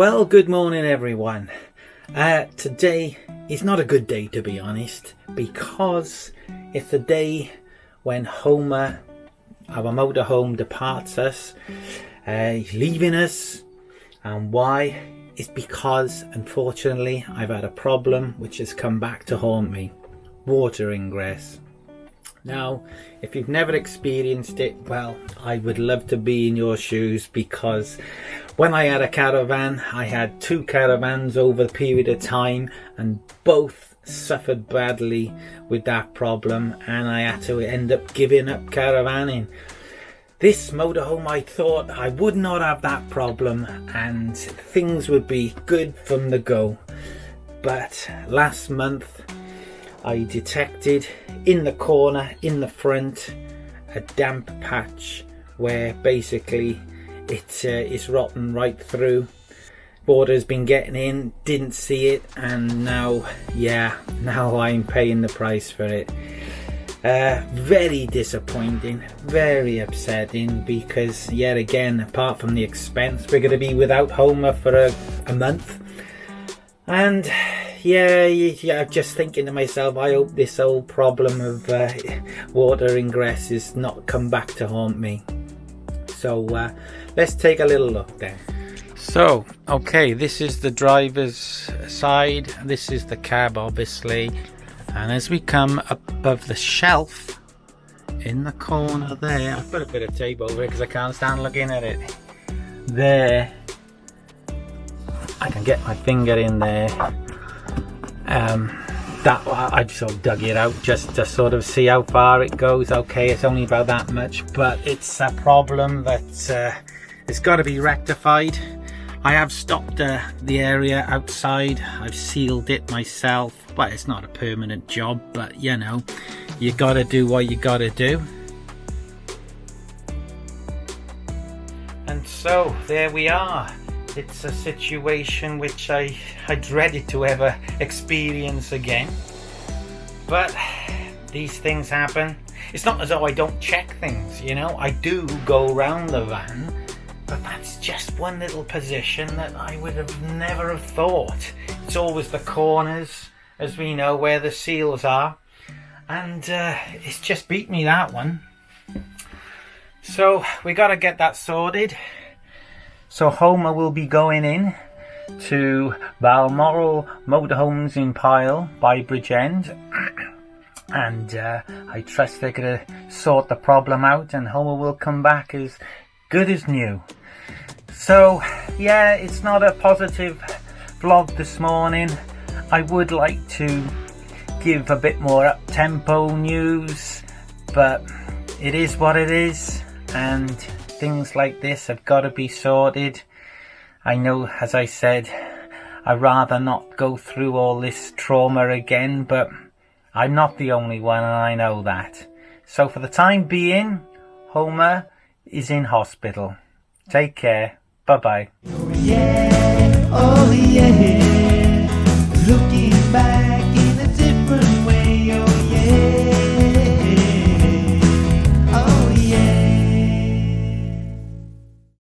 Well, good morning everyone. Today is not a good day, to be honest, because it's the day when Homer, our motorhome, departs us. He's leaving us, and why? It's because unfortunately I've had a problem which has come back to haunt me: water ingress. Now, if you've never experienced it, well, I would love to be in your shoes, because when I had a caravan, I had two caravans over a period of time, and both suffered badly with that problem, and I had to end up giving up caravanning. This motorhome, I thought I would not have that problem and things would be good from the go. But last month I detected in the corner, in the front, a damp patch where basically it is rotten right through. Water's been getting in, didn't see it, and now I'm paying the price for it. Very disappointing, very upsetting, because yet again, apart from the expense, we're going to be without Homer for a month. And I'm just thinking to myself, I hope this whole problem of water ingress is not come back to haunt me. So let's take a little look then. So, okay, this is the driver's side, this is the cab obviously, and as we come up above the shelf in the corner there, I've put a bit of tape over it because I can't stand looking at it. There, I can get my finger in there. That I've sort of dug it out just to sort of see how far it goes. Okay, it's only about that much, but it's a problem that it's got to be rectified. I have stopped the area outside. I've sealed it myself. Well, it's not a permanent job, but you know, you got to do what you got to do. And so there we are. It's a situation which I dreaded to ever experience again. But these things happen. It's not as though I don't check things, you know. I do go around the van, but that's just one little position that I would have never have thought. It's always the corners, as we know, where the seals are. And it's just beat me, that one. So we got to get that sorted. So Homer will be going in to Balmoral Motorhomes in Pyle by Bridgend, and I trust they're going to sort the problem out and Homer will come back as good as new. So yeah, it's not a positive vlog this morning. I would like to give a bit more up-tempo news, but it is what it is, and things like this have got to be sorted. I know, as I said, I'd rather not go through all this trauma again, but I'm not the only one, and I know that. So for the time being, Homer is in hospital. Take care. Bye bye. Oh yeah, oh yeah.